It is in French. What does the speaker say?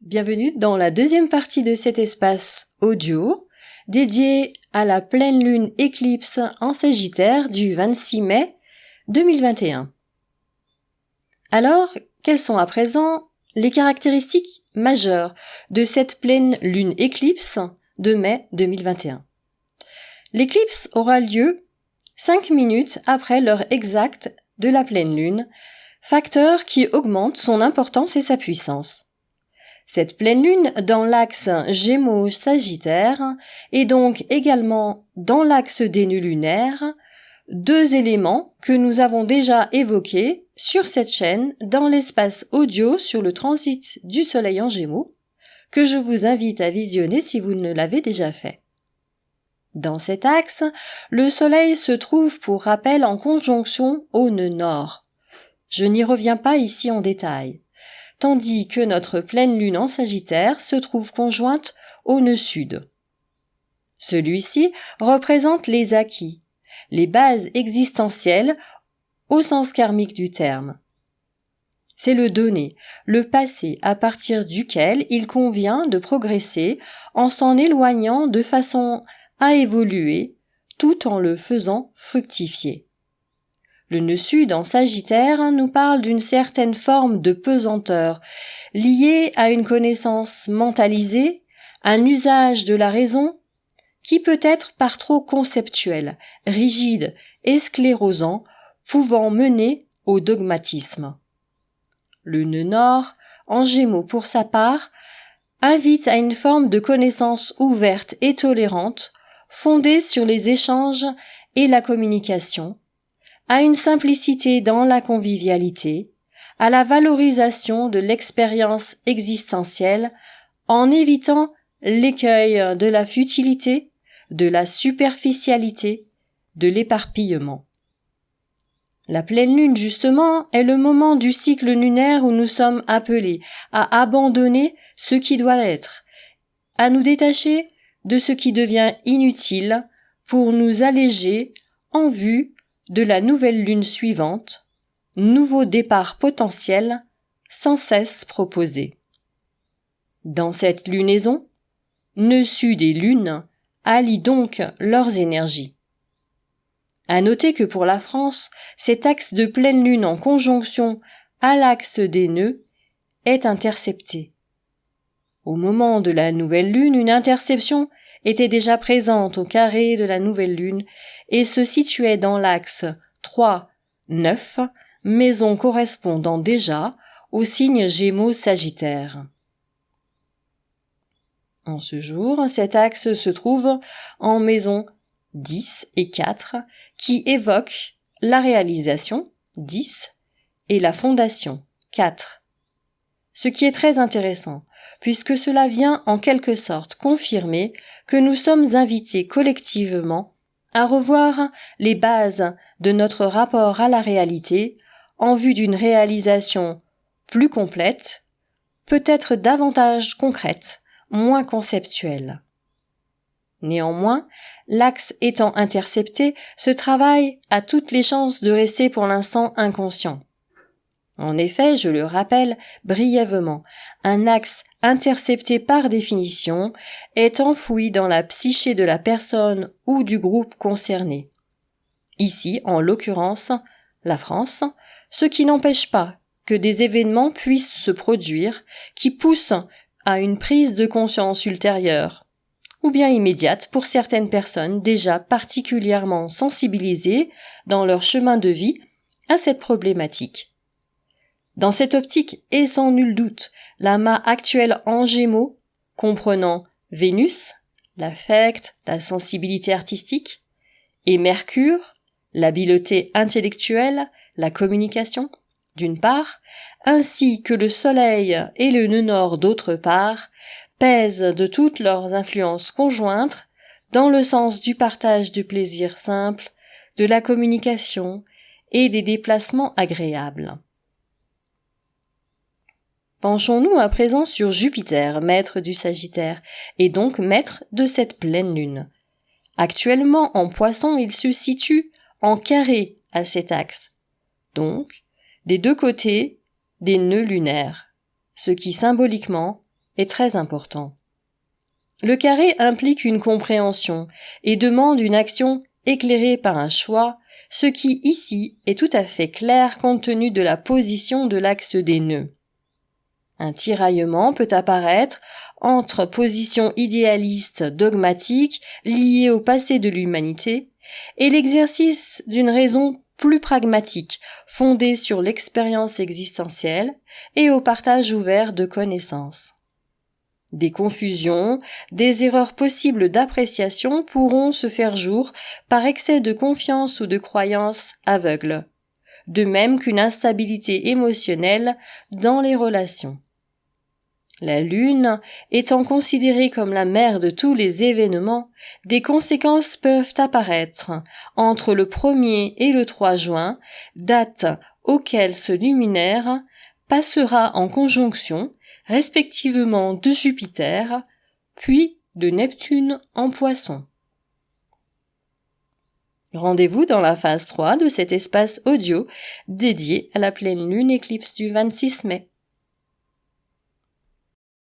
Bienvenue dans la deuxième partie de cet espace audio dédié à la pleine lune éclipse en Sagittaire du 26 mai 2021. Alors, quelles sont à présent les caractéristiques majeures de cette pleine lune éclipse de mai 2021? L'éclipse aura lieu 5 minutes après l'heure exacte de la pleine lune, facteur qui augmente son importance et sa puissance. Cette pleine lune dans l'axe Gémeaux-Sagittaire est donc également dans l'axe des nœuds lunaires, deux éléments que nous avons déjà évoqués sur cette chaîne dans l'espace audio sur le transit du Soleil en Gémeaux, que je vous invite à visionner si vous ne l'avez déjà fait. Dans cet axe, le Soleil se trouve pour rappel en conjonction au nœud nord. Je n'y reviens pas ici en détail. Tandis que notre pleine lune en Sagittaire se trouve conjointe au nœud sud. Celui-ci représente les acquis, les bases existentielles au sens karmique du terme. C'est le donné, le passé à partir duquel il convient de progresser en s'en éloignant de façon à évoluer tout en le faisant fructifier. Le nœud sud en Sagittaire nous parle d'une certaine forme de pesanteur, liée à une connaissance mentalisée, un usage de la raison, qui peut être par trop conceptuel, rigide et sclérosant, pouvant mener au dogmatisme. Le nœud nord, en Gémeaux pour sa part, invite à une forme de connaissance ouverte et tolérante, fondée sur les échanges et la communication, à une simplicité dans la convivialité, à la valorisation de l'expérience existentielle en évitant l'écueil de la futilité, de la superficialité, de l'éparpillement. La pleine lune, justement, est le moment du cycle lunaire où nous sommes appelés à abandonner ce qui doit être, à nous détacher de ce qui devient inutile pour nous alléger en vue de la nouvelle lune suivante, nouveau départ potentiel, sans cesse proposé. Dans cette lunaison, nœud sud et lune allient donc leurs énergies. À noter que pour la France, cet axe de pleine lune en conjonction à l'axe des nœuds est intercepté. Au moment de la nouvelle lune, une interception était déjà présente au carré de la nouvelle lune et se situait dans l'axe 3-9, maison correspondant déjà au signe Gémeaux-Sagittaire. En ce jour, cet axe se trouve en maison 10 et 4, qui évoquent la réalisation, 10, et la fondation, 4. Ce qui est très intéressant, puisque cela vient en quelque sorte confirmer que nous sommes invités collectivement à revoir les bases de notre rapport à la réalité en vue d'une réalisation plus complète, peut-être davantage concrète, moins conceptuelle. Néanmoins, l'axe étant intercepté, ce travail a toutes les chances de rester pour l'instant inconscient. En effet, je le rappelle brièvement, un axe intercepté par définition est enfoui dans la psyché de la personne ou du groupe concerné. Ici, en l'occurrence, la France, ce qui n'empêche pas que des événements puissent se produire qui poussent à une prise de conscience ultérieure, ou bien immédiate pour certaines personnes déjà particulièrement sensibilisées dans leur chemin de vie à cette problématique. Dans cette optique, et sans nul doute, la mât actuelle en Gémeaux, comprenant Vénus, l'affect, la sensibilité artistique, et Mercure, l'habileté intellectuelle, la communication, d'une part, ainsi que le Soleil et le nœud nord d'autre part, pèsent de toutes leurs influences conjointes dans le sens du partage du plaisir simple, de la communication et des déplacements agréables. Penchons-nous à présent sur Jupiter, maître du Sagittaire, et donc maître de cette pleine lune. Actuellement en Poisson, il se situe en carré à cet axe, donc des deux côtés des nœuds lunaires, ce qui symboliquement est très important. Le carré implique une compréhension et demande une action éclairée par un choix, ce qui ici est tout à fait clair compte tenu de la position de l'axe des nœuds. Un tiraillement peut apparaître entre positions idéalistes dogmatiques liées au passé de l'humanité et l'exercice d'une raison plus pragmatique, fondée sur l'expérience existentielle et au partage ouvert de connaissances. Des confusions, des erreurs possibles d'appréciation pourront se faire jour par excès de confiance ou de croyance aveugle, de même qu'une instabilité émotionnelle dans les relations. La Lune étant considérée comme la mère de tous les événements, des conséquences peuvent apparaître entre le 1er et le 3 juin, date auquel ce luminaire passera en conjonction respectivement de Jupiter, puis de Neptune en Poisson. Rendez-vous dans la phase 3 de cet espace audio dédié à la pleine lune éclipse du 26 mai.